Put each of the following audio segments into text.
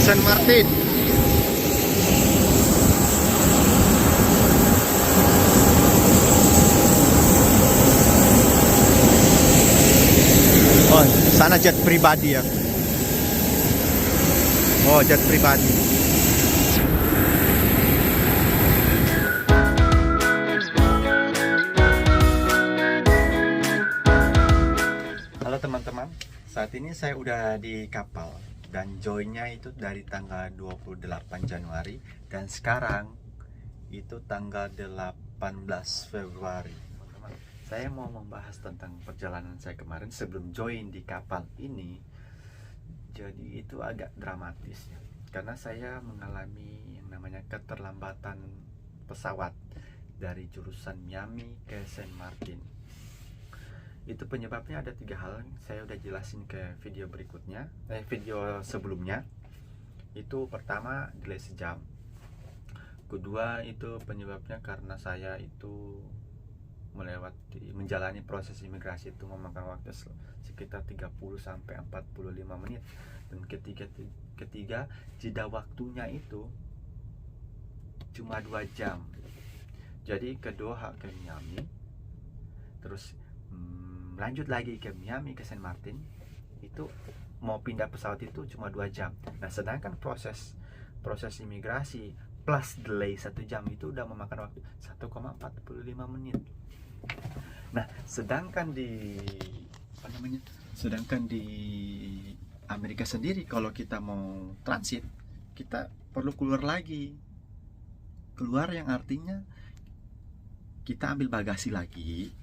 San Martin. Oh, sana jet pribadi ya. Oh, jet pribadi. Halo teman-teman, saat ini saya udah di kapal dan joinnya itu dari tanggal 28 Januari dan sekarang itu tanggal 18 Februari. Teman-teman, saya mau membahas tentang perjalanan saya kemarin sebelum join di kapal ini. Jadi itu agak dramatis ya, karena saya mengalami yang namanya keterlambatan pesawat dari jurusan Miami ke Saint Martin. Itu penyebabnya ada 3 hal, saya udah jelasin ke video berikutnya, video sebelumnya. Itu pertama delay sejam, kedua itu penyebabnya karena saya itu menjalani proses imigrasi itu memakan waktu sekitar 30 sampai 45 menit, dan ketiga jeda waktunya itu cuma 2 jam. Jadi ke Doha ke Miami, terus lanjut lagi ke Miami ke Saint Martin, itu mau pindah pesawat itu cuma 2 jam. Nah, sedangkan proses imigrasi plus delay 1 jam itu udah memakan waktu 1,45 menit. Nah, sedangkan di Amerika sendiri, kalau kita mau transit, kita perlu keluar lagi. Keluar yang artinya kita ambil bagasi lagi,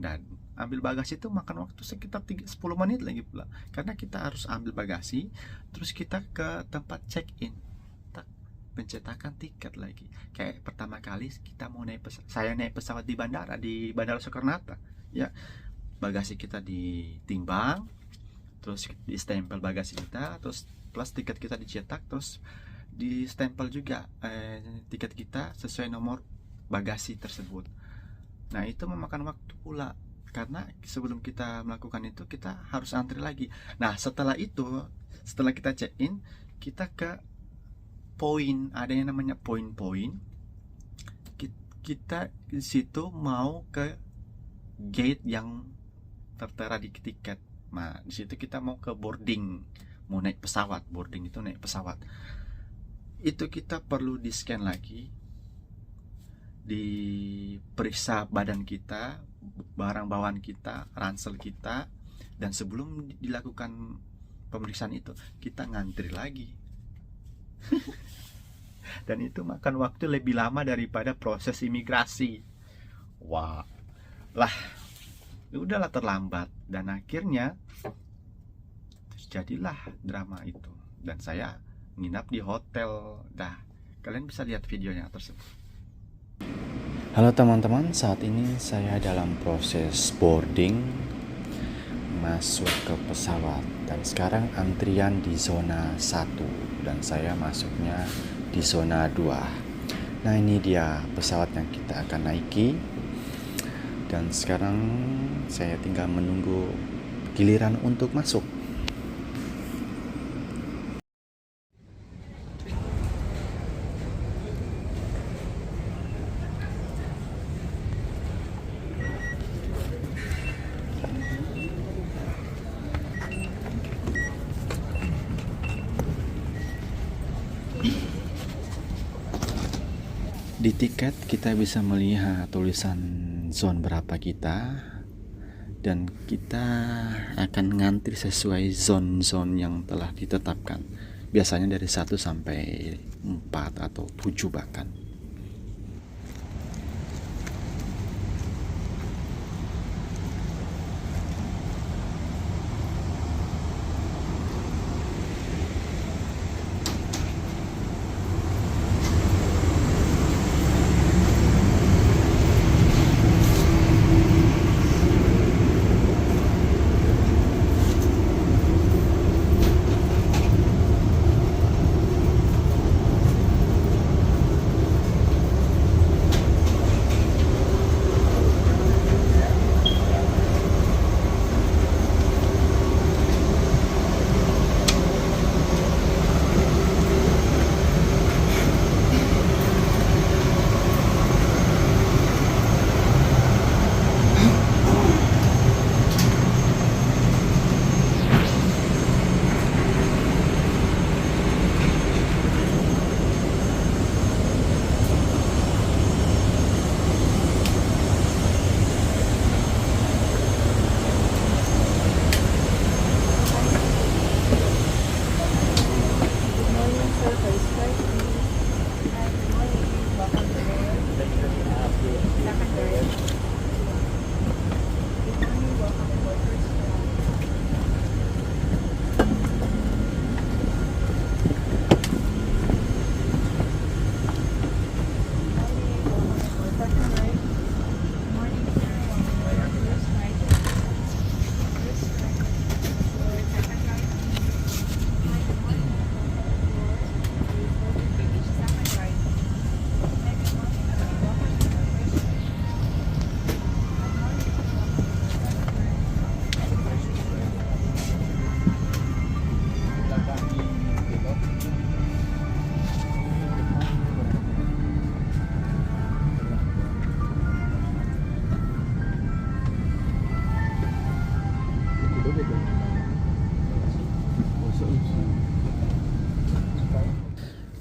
dan ambil bagasi itu makan waktu sekitar 10 menit lagi pula, karena kita harus ambil bagasi, terus kita ke tempat check-in, pencetakan tiket lagi. Kayak pertama kali kita mau saya naik pesawat di Bandara Soekarno-Hatta ya, bagasi kita ditimbang, terus di stempel bagasi kita, terus plus tiket kita dicetak, terus di stempel juga tiket kita sesuai nomor bagasi tersebut. Nah, itu memakan waktu pula, karena sebelum kita melakukan itu kita harus antri lagi. Nah, setelah kita check in, kita ke poin, ada yang namanya poin-poin. Kita di situ mau ke gate yang tertera di tiket. Nah, di situ kita mau ke boarding, mau naik pesawat. Boarding itu naik pesawat. Itu kita perlu di-scan lagi, diperiksa badan kita, barang bawaan kita, ransel kita, dan sebelum dilakukan pemeriksaan itu kita ngantri lagi. Dan itu makan waktu lebih lama daripada proses imigrasi. Wah, lah, udahlah terlambat, dan akhirnya terjadilah drama itu, dan saya nginap di hotel. Dah, kalian bisa lihat videonya tersebut. Halo teman-teman, saat ini saya dalam proses boarding masuk ke pesawat, dan sekarang antrian di zona 1 dan saya masuknya di zona 2. Nah, ini dia pesawat yang kita akan naiki, dan sekarang saya tinggal menunggu giliran untuk masuk. Di tiket kita bisa melihat tulisan zone berapa kita, dan kita akan ngantri sesuai zone-zone yang telah ditetapkan. Biasanya dari 1 sampai 4 atau 7 bahkan.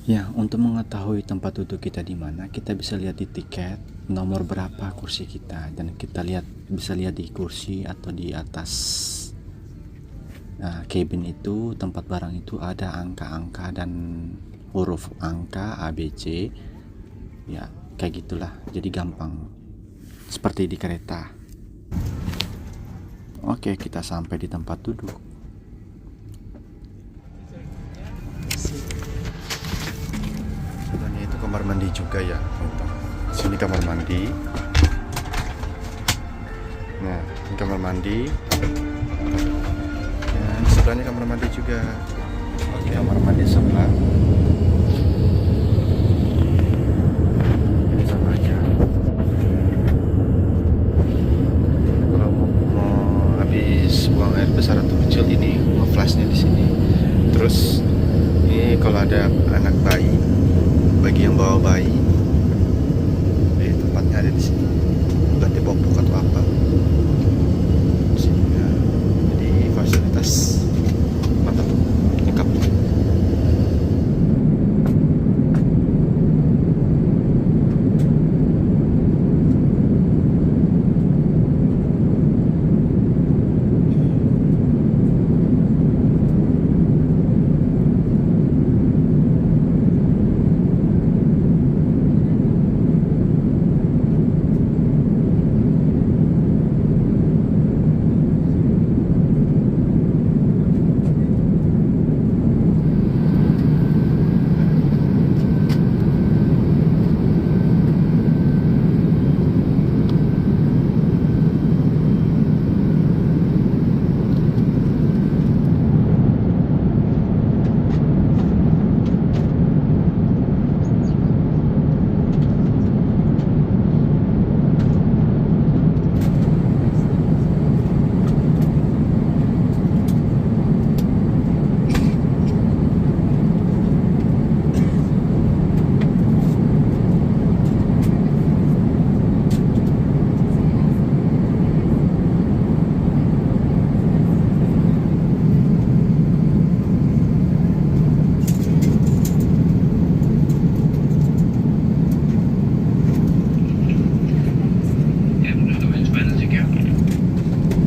Ya, untuk mengetahui tempat duduk kita di mana, kita bisa lihat di tiket nomor berapa kursi kita, dan kita bisa lihat di kursi atau di atas cabin itu, tempat barang itu ada angka-angka dan huruf angka ABC. Ya, kayak gitulah. Jadi gampang. Seperti di kereta. Oke, kita sampai di tempat duduk. Dan itu kamar mandi juga ya. Sini kamar mandi. Nah, ini kamar mandi. Dan sebelahnya kamar mandi juga. Oke, kamar mandi sebelah. Ini sama aja. Kalau mau habis buang air besar atau kecil, ini flashnya di sini. Terus ini kalau ada anak bayi, bagi yang bawa bayi, tempatnya ada di sini. Ganti popok atau apa di sini ya. Jadi fasilitas mantap, lengkap.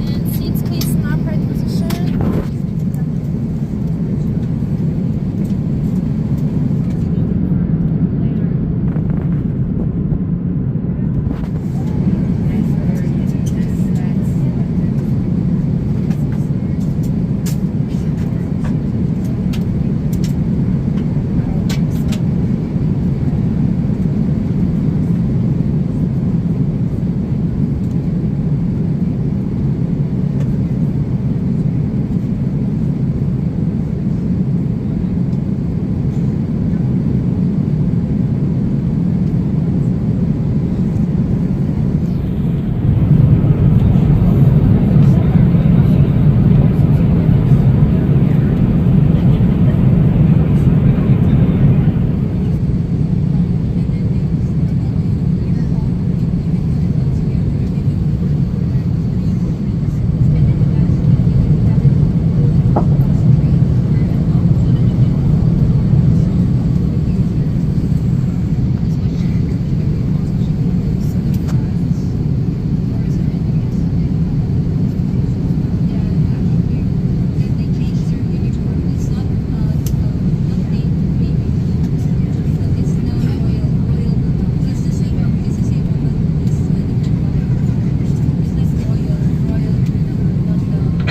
And seats please in upright position.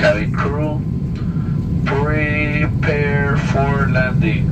Cabin crew, prepare for landing.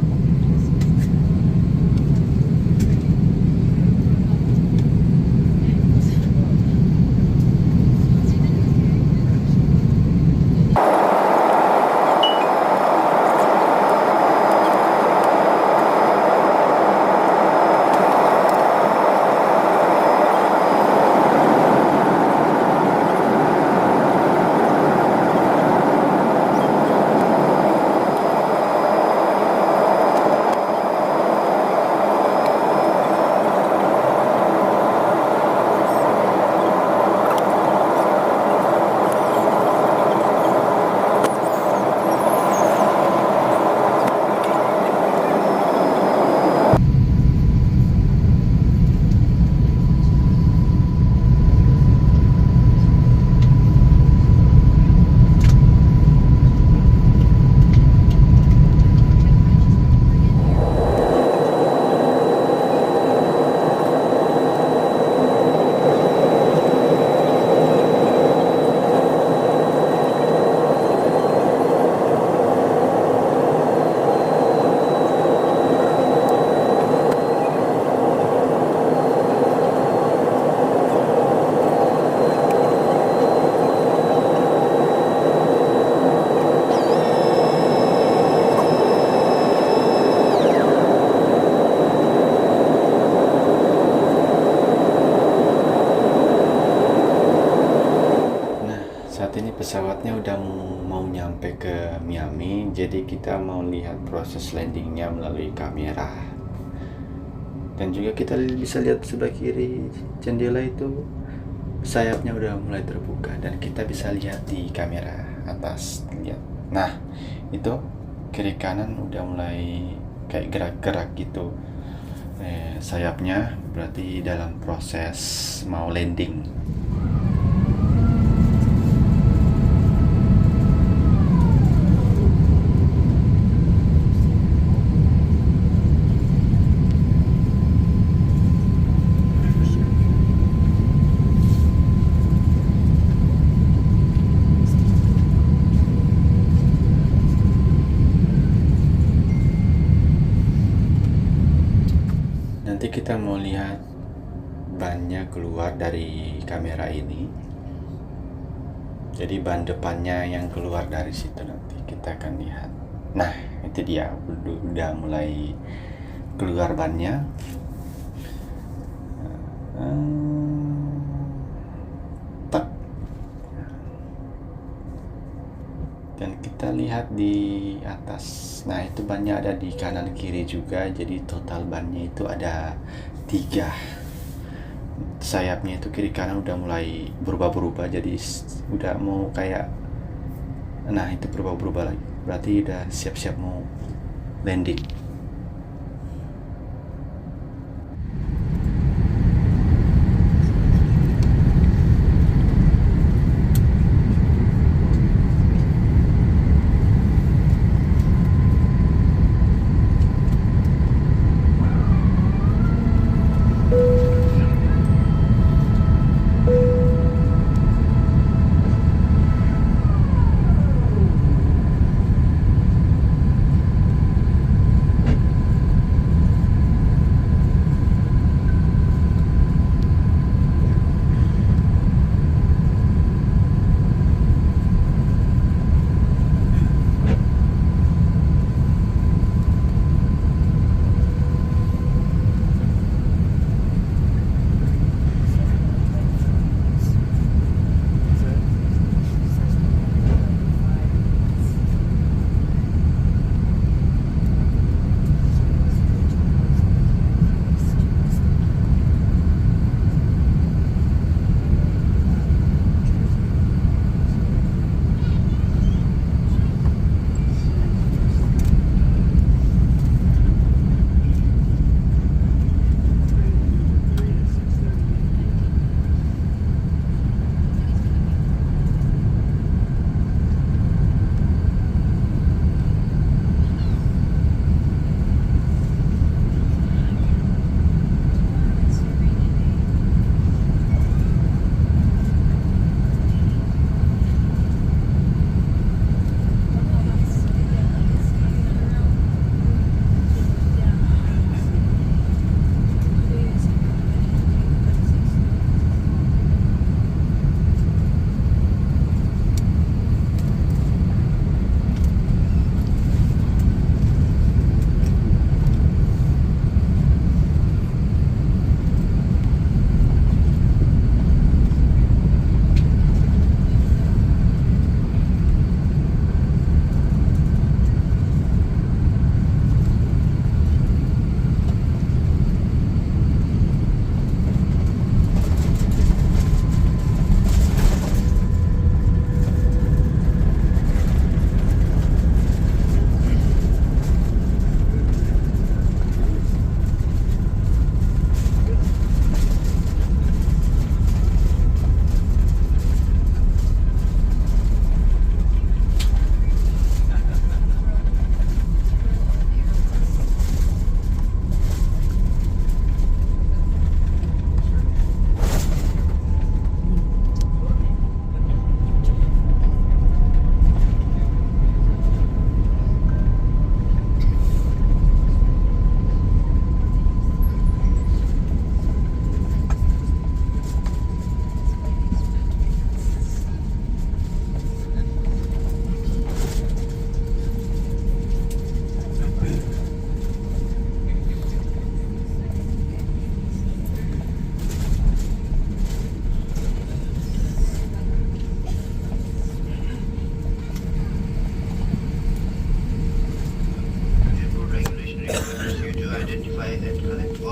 pesawatnya udah mau nyampe ke Miami, jadi kita mau lihat proses landingnya melalui kamera. Dan juga kita bisa lihat sebelah kiri jendela itu sayapnya udah mulai terbuka dan kita bisa lihat di kamera atas, lihat. Nah, itu kiri kanan udah mulai kayak gerak-gerak gitu. Sayapnya berarti dalam proses mau landing. Nanti kita mau lihat bannya keluar dari kamera ini. Jadi ban depannya yang keluar dari situ nanti kita akan lihat. Nah, itu dia udah mulai keluar bannya. Tak. Dan kita lihat di atas. Nah, itu bannya ada di kanan kiri juga. Jadi total bannya itu ada 3. Sayapnya itu kiri kanan udah mulai berubah-berubah. Jadi udah mau kayak, nah itu berubah-berubah lagi. Berarti udah siap-siap mau landing.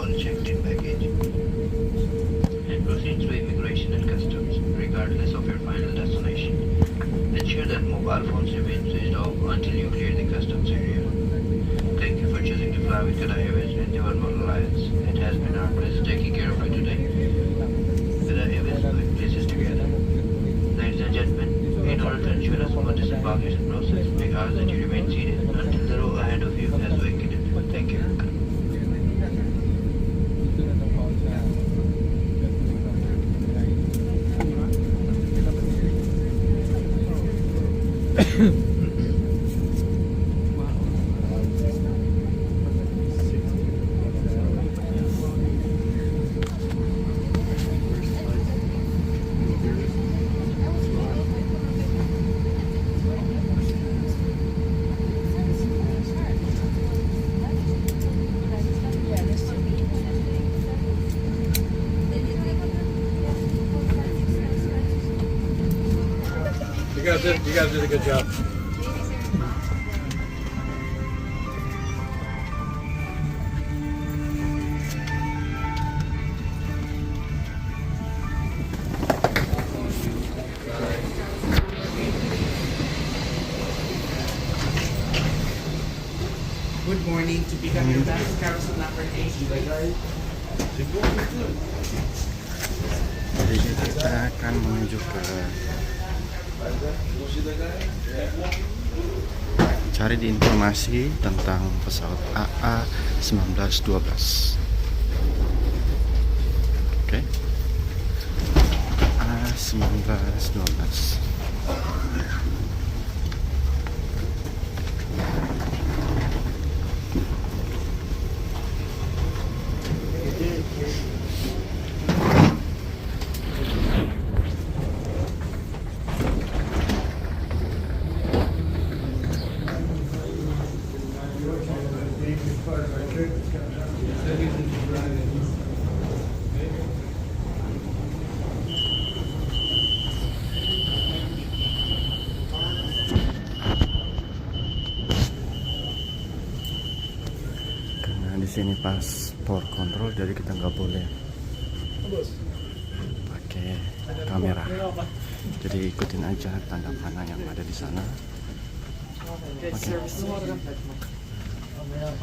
on a checked-in baggage and proceed to immigration and customs, regardless of your final destination. Ensure that mobile phones remain switched off until you clear the customs area. Thank you for choosing to fly with Qatar Airways and the One World Alliance. It has been our pleasure taking care of you today. Qatar Airways going places together. Ladies and gentlemen, in order to ensure a smooth disembarkation process, we ask that you remain seated until the row ahead of you has vacated. Thank you. You guys did a good job. Good morning. To pick up your bags, carousel number 8. Jadi kita akan menuju ke cari di informasi tentang pesawat AA1912. Oke. AA1912. Di sini paspor kontrol, jadi kita nggak boleh pakai kamera. Jadi ikutin aja tanda panah yang ada di sana. Oke.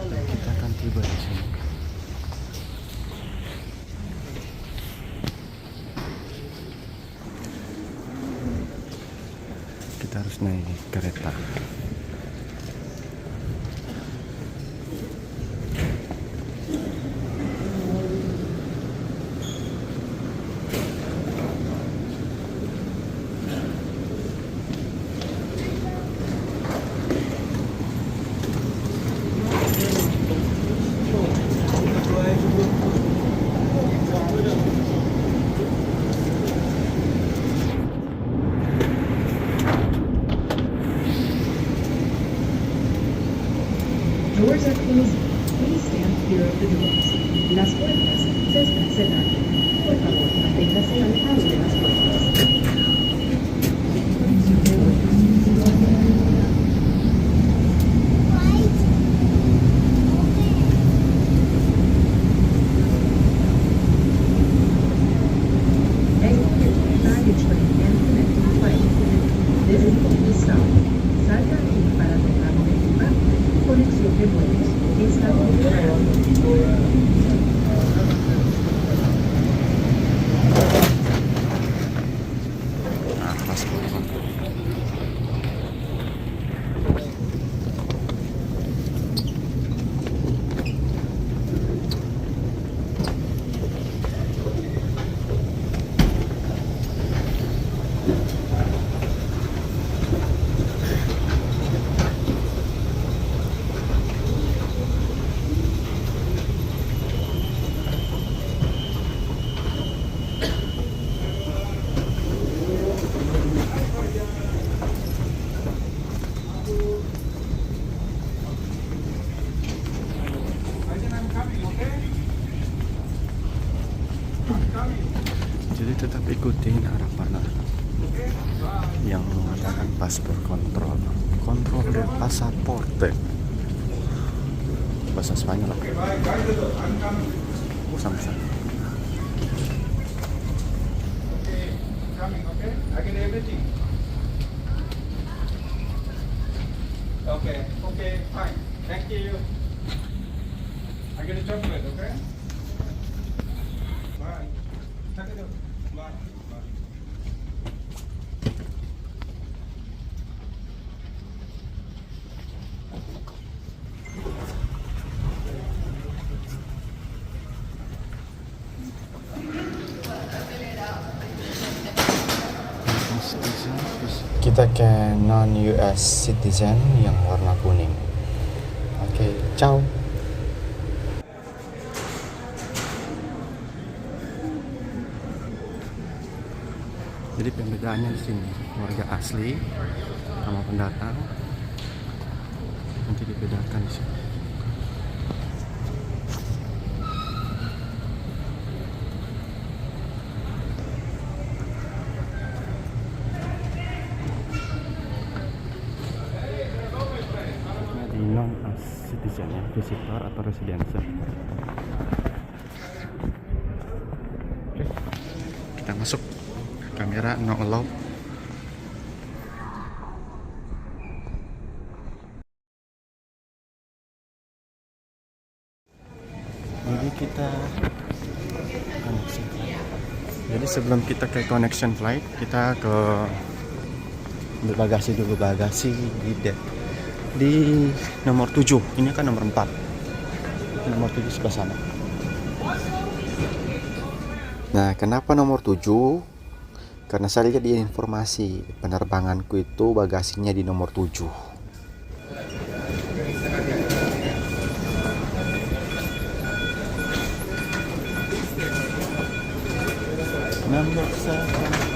Dan kita akan tiba di sini. Kita harus naik kereta. Doors are closing. Please stand clear of the doors. Las puertas se están cerrando. Por favor, manténgase alejado de las puertas. Exit baggage claim and connecting flight. This is the stop. Salga aquí para tomar un equipaje. Conexión de vuelos. Está Paspor kontrol. Jadi tetap ikutin arah panah yang mengatakan paspor kontrol, kontrol del pasaporte, bahasa Spanyol. aku sampai sana. Coming, okay? I get everything. Okay, fine. Thank you. I get a chocolate, okay? Bye. Take it up. Bye. Bye. Kita ke non-US citizen yang warna kuning. Oke, ciao. Jadi pembedaannya di sini warga asli sama pendatang nanti dibedakan di sini. Di non citizen ya, visitor atau residential. Oke, kita masuk. Kamera no allow. Jadi kita connection flight. Jadi sebelum kita ke connection flight, kita ke ambil bagasi dulu, bagasi di nomor 7. Ini kan nomor 4. Nomor 7 sebelah sana. Nah, kenapa nomor 7? Karena saya lihat di informasi penerbanganku itu bagasinya di nomor 7. Nomor 1.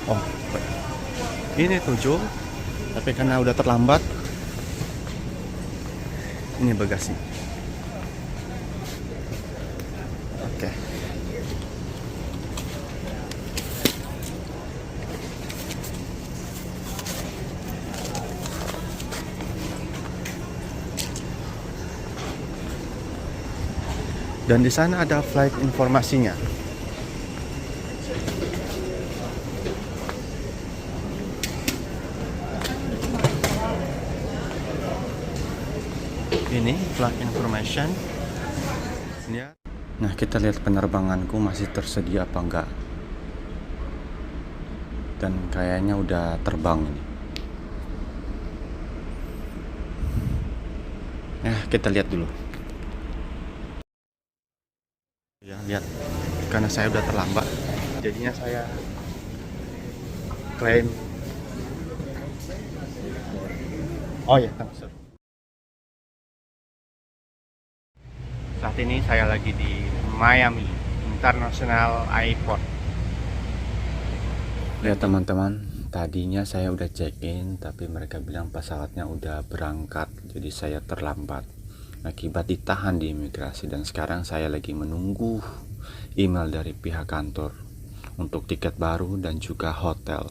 Oh, ini 7, tapi karena udah terlambat, ini bagasi. Oke. Dan di sana ada flight informasinya. Ini flight information ya. Nah, kita lihat penerbanganku masih tersedia apa enggak. Dan kayaknya udah terbang ini. Ya, kita lihat dulu. Ya, lihat. Karena saya udah terlambat, jadinya saya klaim. Oh ya, transfer. Saat ini saya lagi di Miami International Airport. Lihat teman-teman, tadinya saya udah check-in, tapi mereka bilang pesawatnya udah berangkat, jadi saya terlambat akibat ditahan di imigrasi. Dan sekarang saya lagi menunggu email dari pihak kantor untuk tiket baru dan juga hotel.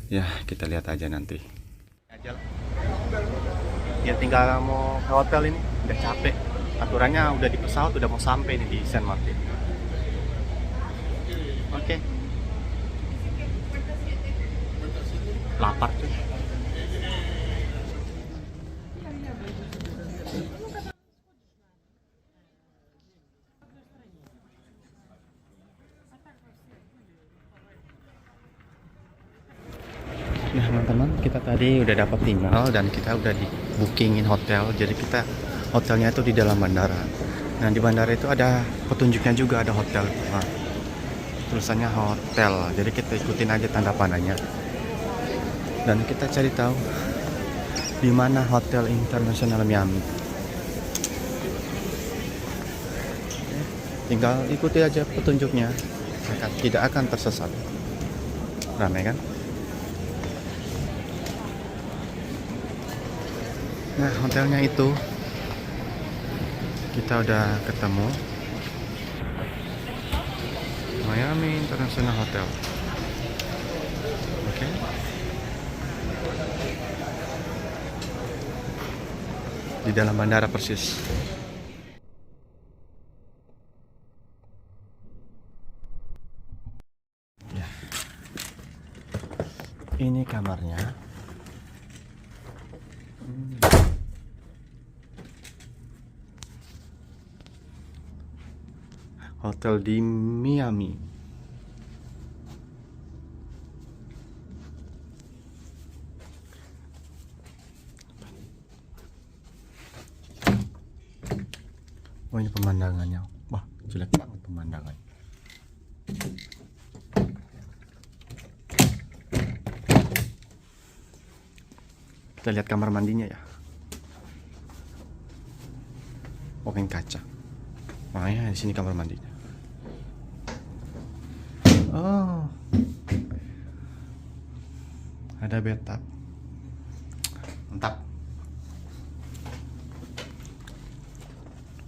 Ya, kita lihat aja nanti. Ya, tinggal mau ke hotel ini, udah capek. Aturannya udah di pesawat, udah mau sampai nih di San Martin. Oke. Lapar tuh. Nah teman-teman, kita tadi udah dapat email dan kita udah di bookingin hotel. Jadi kita hotelnya itu di dalam bandara. Nah di bandara itu ada petunjuknya juga, ada hotel. Nah, tulisannya hotel. Jadi kita ikutin aja tanda panahnya. Dan kita cari tahu di mana Hotel International Miami. Tinggal ikuti aja petunjuknya, tidak akan tersesat. Ramai kan? Nah hotelnya itu kita udah ketemu. Miami International Hotel. Oke. Di dalam bandara persis. Ya. Ini kamarnya. Hotel di Miami. Oh, ini pemandangannya. Wah, jelek banget pemandangannya. Kita lihat kamar mandinya ya. Oke, kaca. Makanya di sini kamar mandinya. Oh, ada bathtub. Mantap.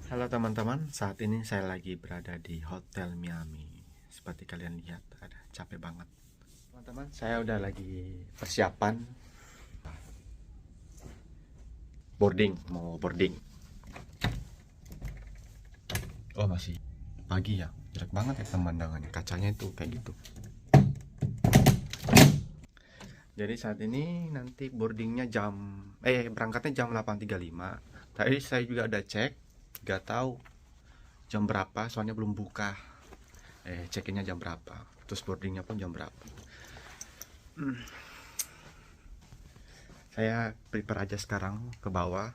Halo teman-teman, saat ini saya lagi berada di Hotel Miami. Seperti kalian lihat, ada capek banget. Teman-teman, saya udah lagi persiapan mau boarding. Oh, masih pagi ya, jelek banget ya pemandangannya, kacanya itu kayak gitu. Jadi saat ini nanti boardingnya berangkatnya jam 8.35. Tadi saya juga ada cek, nggak tahu jam berapa, soalnya belum buka. Check-innya jam berapa, terus boardingnya pun jam berapa. Saya prepare aja sekarang ke bawah.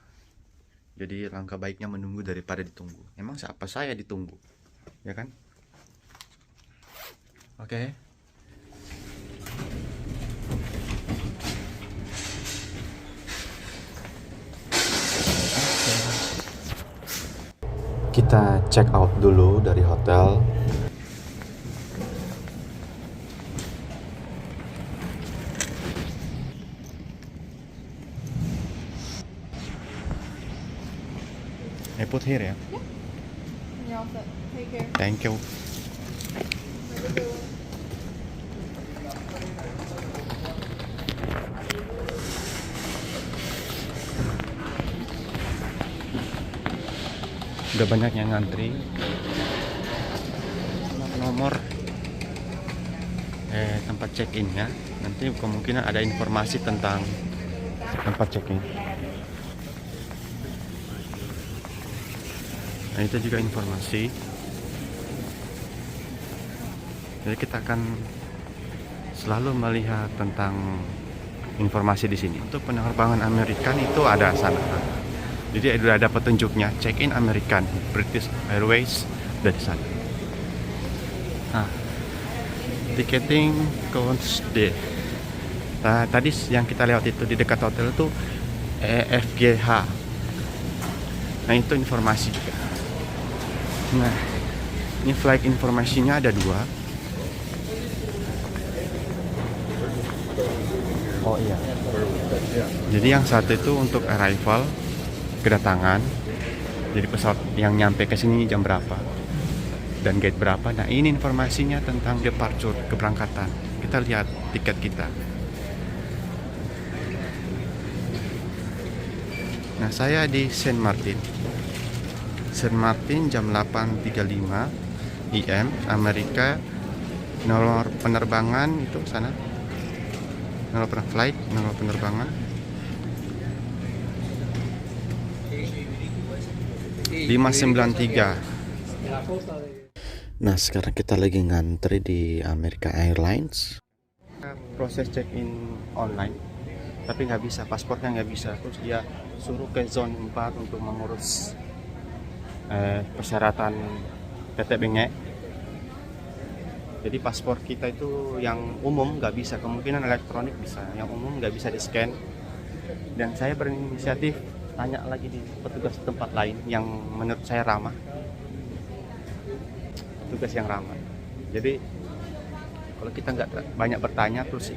Jadi langkah baiknya menunggu daripada ditunggu. Emang siapa saya ditunggu, ya kan? Oke. Kita check out dulu dari hotel. I put here ya. You're all set. Take care. Thank you. Udah banyak yang ngantri. Nomor tempat check-in-nya. Nanti kemungkinan ada informasi tentang tempat check-in. Nah, itu juga informasi. Jadi kita akan selalu melihat tentang informasi di sini. Untuk penerbangan American itu ada sana. Jadi sudah ada petunjuknya, check-in American, British Airways dari sana. Nah, ticketing counts D. Nah, tadi yang kita lewat itu di dekat hotel itu FGH. Nah, itu informasi juga. Nah, ini flight informasinya ada 2. Oh iya. Jadi yang satu itu untuk arrival, kedatangan. Jadi pesawat yang nyampe ke sini jam berapa dan gate berapa. Nah, ini informasinya tentang departure, keberangkatan. Kita lihat tiket kita. Nah, saya di Saint Martin jam 8.35 IM Amerika. Nomor penerbangan itu sana. Nomor flight, nomor penerbangan 593. Nah, sekarang kita lagi ngantri di America Airlines. Proses check-in online, tapi nggak bisa, paspornya nggak bisa. Terus dia suruh ke zone 4 untuk mengurus persyaratan PT Bengek. Jadi paspor kita itu yang umum nggak bisa, kemungkinan elektronik bisa, yang umum nggak bisa di-scan. Dan saya berinisiatif tanya lagi di petugas tempat lain yang menurut saya ramah, petugas yang ramah. Jadi kalau kita nggak banyak bertanya terus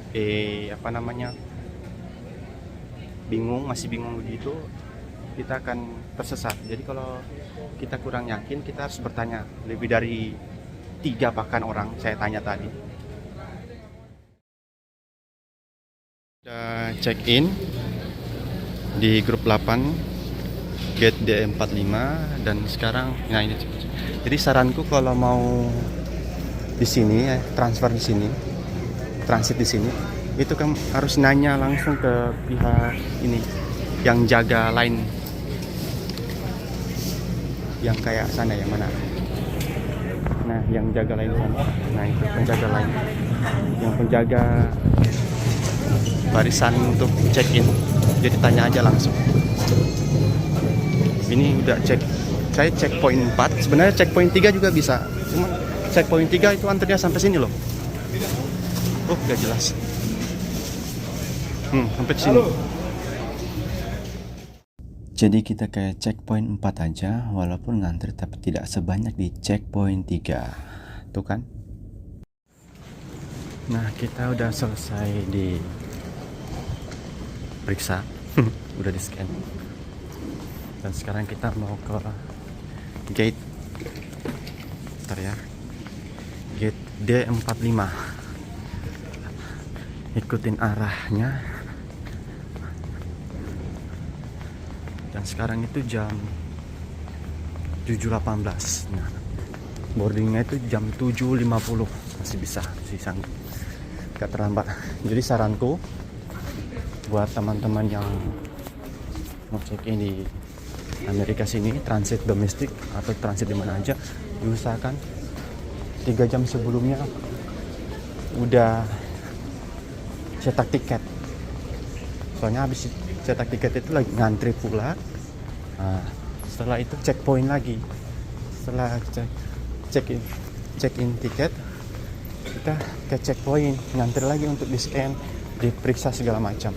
masih bingung begitu, kita akan tersesat. Jadi kalau kita kurang yakin, kita harus bertanya lebih dari 3 bahkan orang saya tanya tadi. Udah check in di grup 8 gate D45 dan sekarang nah ini jadi saranku kalau mau di sini transfer di sini transit di sini itu kan harus nanya langsung ke pihak ini yang jaga line yang kayak sana yang mana, nah yang jaga line sana, nah itu penjaga line yang penjaga barisan untuk check in, jadi tanya aja langsung. Ini udah cek, saya checkpoint 4, sebenarnya checkpoint 3 juga bisa, cuma checkpoint 3 itu antrinya sampai sini loh. Oh gak jelas, sampai sini. Jadi kita kayak checkpoint 4 aja, walaupun ngantri tapi tidak sebanyak di checkpoint 3. Tuh kan? Nah kita udah selesai di periksa, udah di scan. Dan sekarang kita mau ke gate, bentar ya, gate D45. Ikutin arahnya. Dan sekarang itu jam 7.18. Nah, boardingnya itu jam 7.50. Masih bisa, masih sanggup, gak terlambat. Jadi saranku buat teman-teman yang mau check in di Amerika sini, transit domestik atau transit di mana aja, diusahakan 3 jam sebelumnya udah cetak tiket. Soalnya habis cetak tiket itu lagi ngantri pula. Nah, setelah itu checkpoint lagi. Setelah check in tiket, kita ke checkpoint, ngantri lagi untuk di scan, diperiksa segala macam.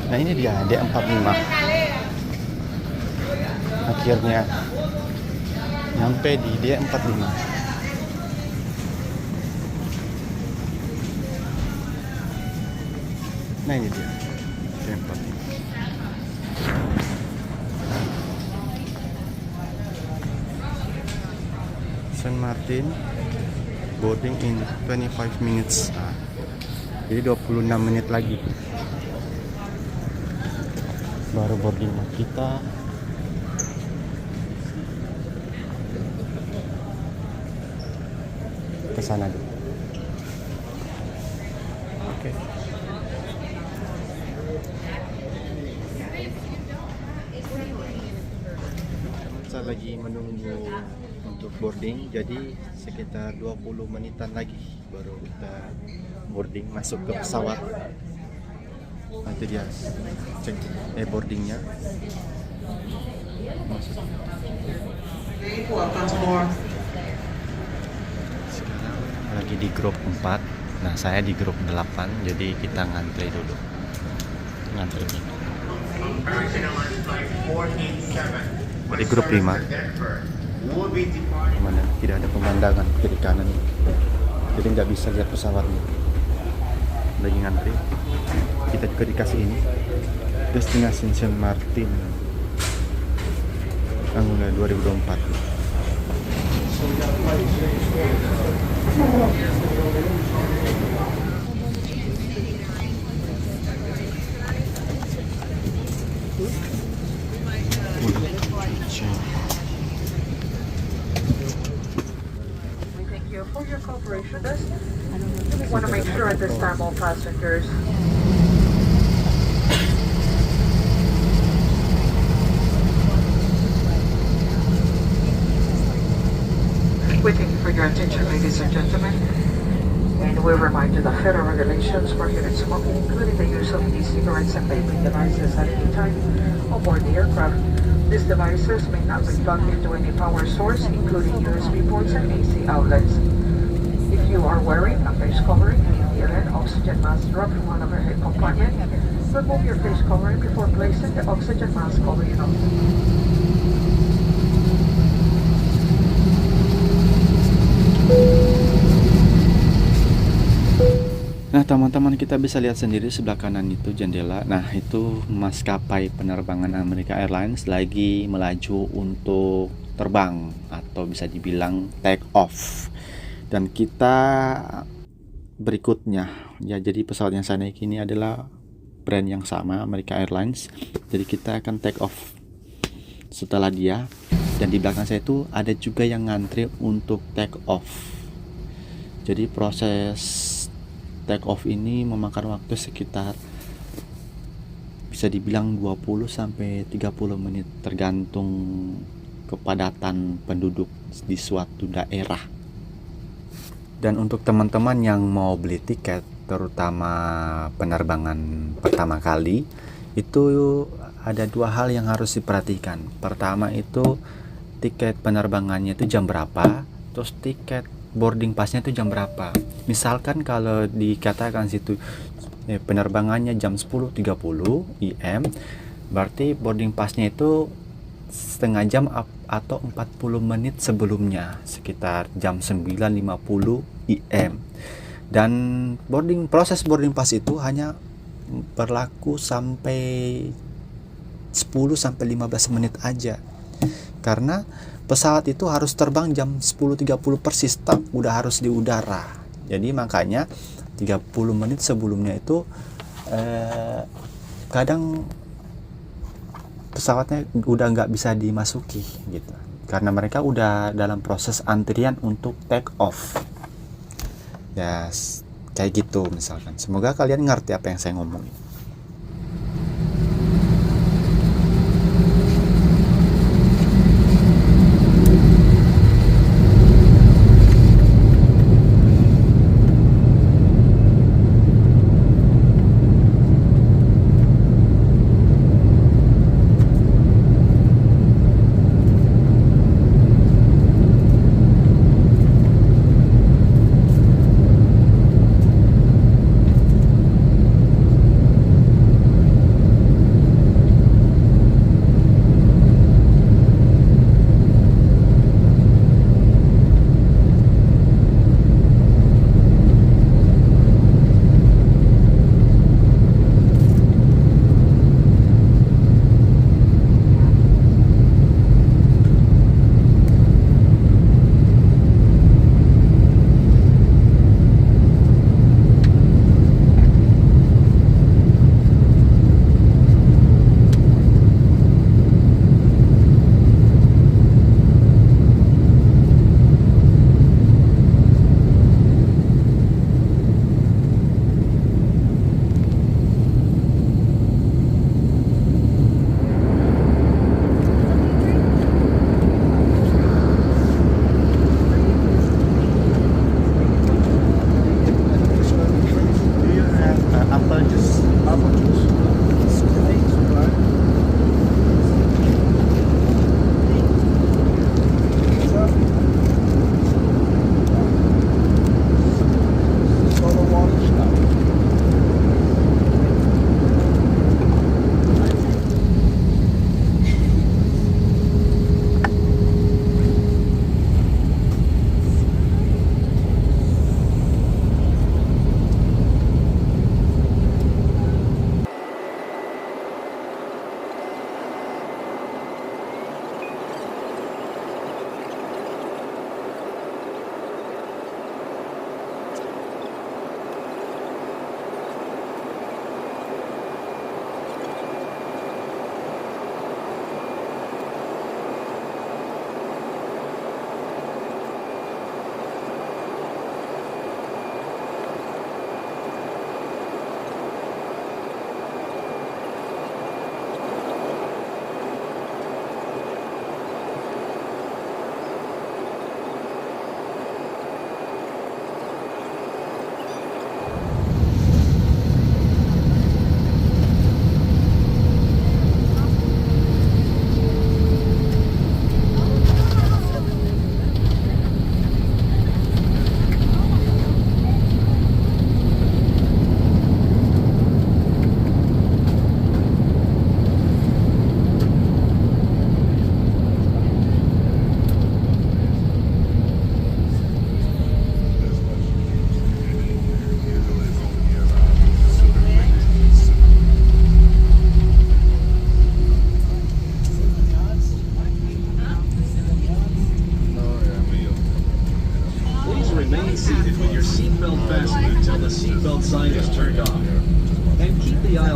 Nah ini dia D45. Akhirnya nyampe di D45. Nah ini dia D45. San Martin boarding in 25 minutes. Nah, jadi 26 menit lagi baru boarding kita. Ke sana dulu. Oke. Saya lagi menunggu untuk boarding, jadi sekitar 20 menitan lagi baru kita boarding masuk ke pesawat. Nanti dia cek boardingnya masuk. Sekarang lagi di grup 4. Nah saya di grup 8, jadi kita ngantri dulu. Ngantri di grup 5. Mana tidak ada pemandangan kiri kanan, jadi nggak bisa lihat pesawatnya. Lagi ngantri. Kita juga dikasih ini destinasi San Martin tanggal 2024. information desk. We want to make sure at this time all passengers we thank you for your attention, ladies and gentlemen. And we remind you that federal regulations prohibit smoking, including the use of e-cigarettes and vaping devices at any time on board the aircraft. These devices may not be plugged into any power source, including USB ports and AC outlets. If you are wearing a face covering and in the event oxygen mask drop from one overhead compartment, remove your face covering before placing the oxygen mask over your nose. Nah teman-teman, kita bisa lihat sendiri sebelah kanan itu jendela. Nah itu maskapai penerbangan Amerika Airlines lagi melaju untuk terbang atau bisa dibilang take off. Dan kita berikutnya ya, jadi pesawat yang saya naik ini adalah brand yang sama, Amerika Airlines. Jadi kita akan take off setelah dia. Dan di belakang saya itu ada juga yang ngantri untuk take off. Jadi proses take off ini memakan waktu sekitar bisa dibilang 20 sampai 30 menit tergantung kepadatan penduduk di suatu daerah. Dan untuk teman-teman yang mau beli tiket, terutama penerbangan pertama kali, itu ada dua hal yang harus diperhatikan. Pertama itu tiket penerbangannya itu jam berapa, terus tiket boarding passnya itu jam berapa. Misalkan kalau dikatakan situ penerbangannya jam 10.30 IM, berarti boarding passnya itu setengah jam atau 40 menit sebelumnya, sekitar jam 9.50 IM. Dan proses boarding pass itu hanya berlaku sampai 10 sampai 15 menit aja. Karena pesawat itu harus terbang jam 10.30 persis, udah harus di udara. Jadi makanya 30 menit sebelumnya itu kadang pesawatnya udah nggak bisa dimasuki gitu. Karena mereka udah dalam proses antrian untuk take off. Ya kayak gitu misalkan. Semoga kalian ngerti apa yang saya ngomongin.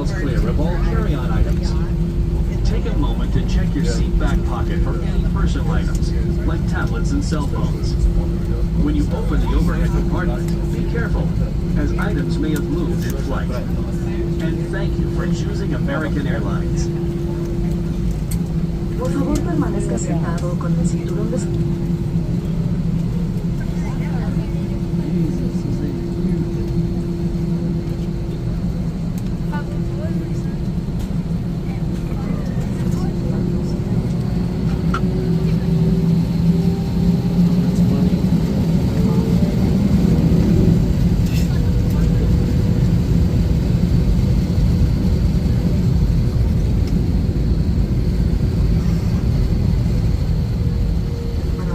miles clear of all carry-on items. Take a moment to check your seat back pocket for any personal items, like tablets and cell phones. When you open the overhead compartment, be careful, as items may have moved in flight. And thank you for choosing American Airlines. Por favor, permanezca sentado con el cinturón de...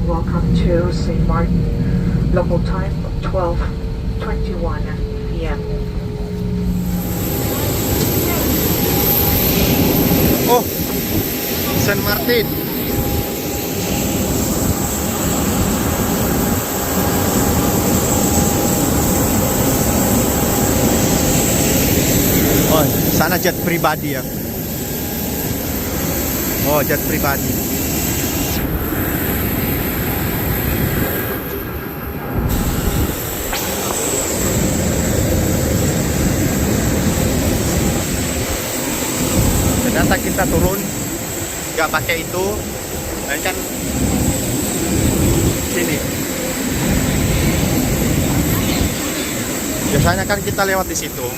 Welcome to St. Martin, local time 12:21 p.m. Oh, San Martin. Oh, sana jet pribadi ya. Oh, jet pribadi. Ternyata kita turun nggak pakai itu, dan kan sini. Biasanya kan kita lewat di situ,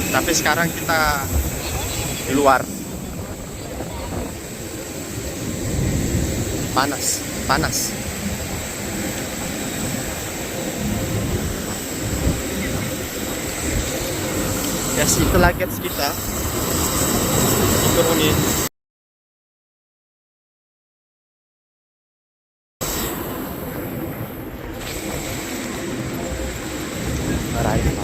tapi sekarang kita di luar. Panas. Ya, itu luggage kita. Turunin. Marahin.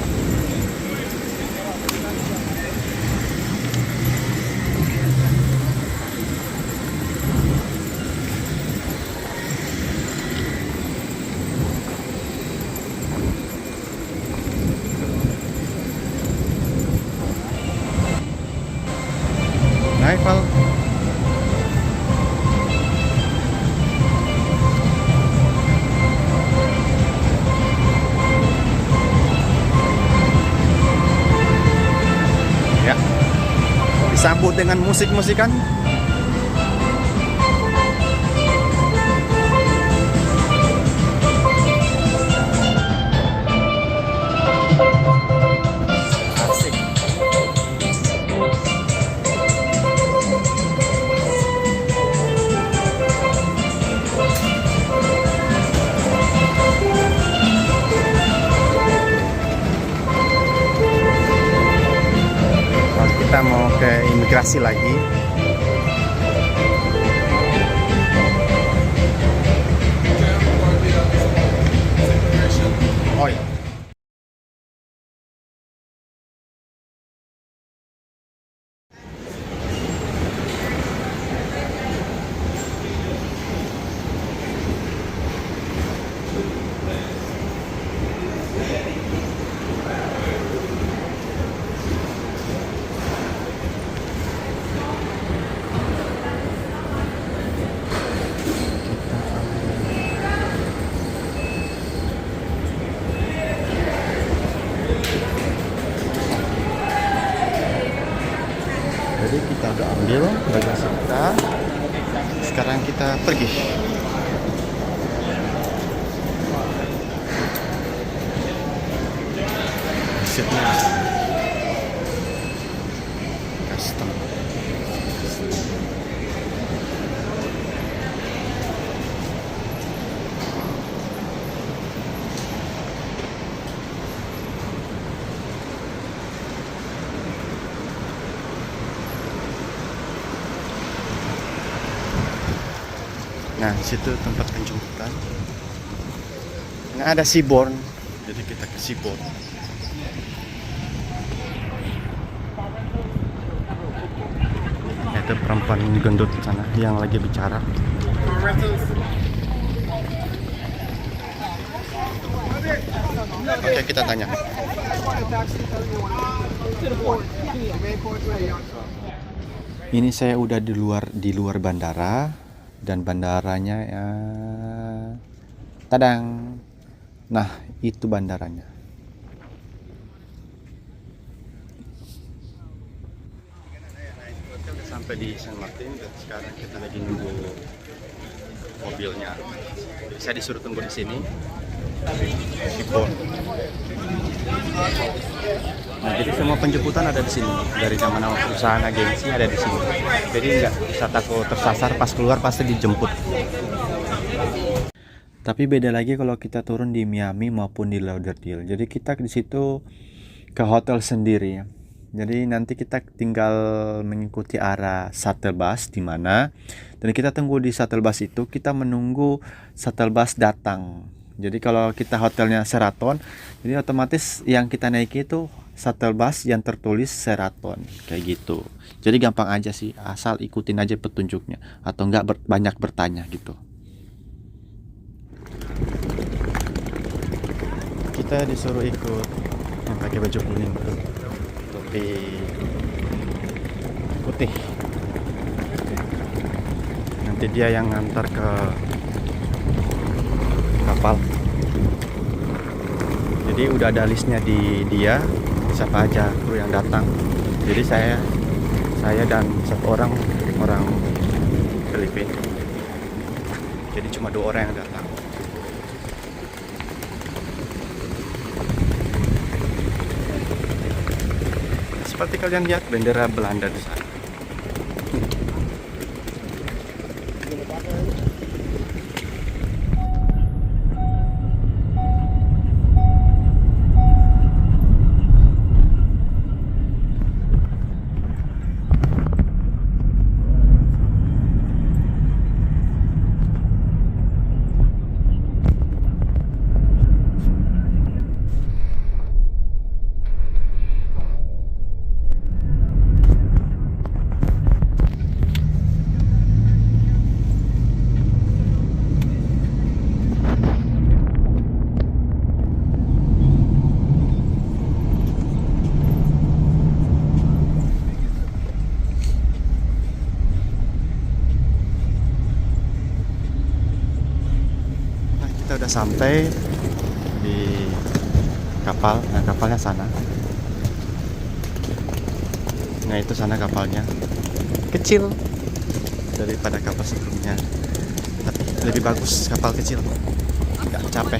Naik, Val. Ya. Disambut dengan musik-musikan. Kita mau ke imigrasi lagi. Oh iya. Jadi kita udah ambil bagasi kita. Sekarang kita pergi. Seatnya di sana. Custom. Nah, situ tempat penjemputan. Nggak ada Seabourn, jadi kita ke Seabourn. Itu perempuan gendut sana yang lagi bicara. Oke, kita tanya. Ini saya udah di luar bandara, dan bandaranya ya, tadang. Nah, itu bandaranya. Udah sampai di San Martin dan sekarang kita lagi nunggu mobilnya. Jadi saya disuruh tunggu di sini. Nah, jadi semua penjemputan ada di sini. Dari nama-nama perusahaan agensi ada di sini. Jadi nggak usah takut tersasar, pas keluar pasti dijemput. Tapi beda lagi kalau kita turun di Miami maupun di Lauderdale. Jadi kita di situ ke hotel sendiri. Jadi nanti kita tinggal mengikuti arah shuttle bus di mana, dan kita tunggu di shuttle bus itu, kita menunggu shuttle bus datang. Jadi kalau kita hotelnya Sheraton, jadi otomatis yang kita naiki itu shuttle bus yang tertulis Sheraton kayak gitu. Jadi gampang aja sih, asal ikutin aja petunjuknya atau enggak banyak bertanya gitu. Kita disuruh ikut yang pakai baju kuning tuh, topi putih. Nanti dia yang ngantar ke kapal. Jadi udah ada listnya di dia, siapa aja kru yang datang. Jadi saya dan satu orang Filipina. Jadi cuma 2 orang yang datang. Seperti kalian lihat bendera Belanda di sana. Kita udah sampai di kapal. Nah, kapalnya sana. Nah, itu sana kapalnya. Kecil daripada kapal sebelumnya, tapi lebih bagus kapal kecil, nggak capek.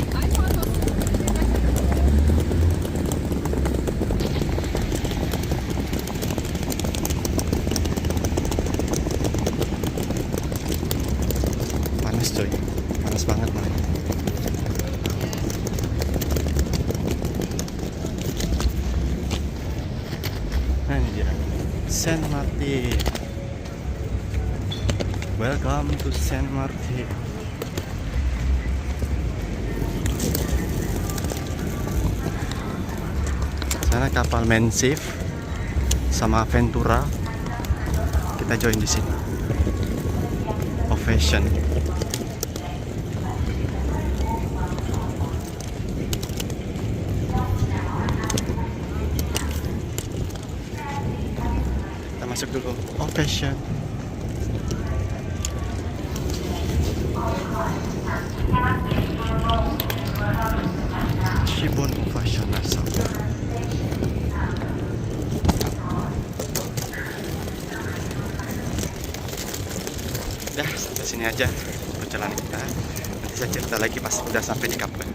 Panas coy, panas banget malah. Nah, ini dia San Martin. Welcome to San Martin. Sana kapal Mansif sama Ventura. Kita join di sini. Ovation. Kita masuk dulu. Ovation. Shibon Fashion Asal. Udah sampai sini aja perjalanan kita. Nanti saya cerita lagi pas udah sampai di kapal.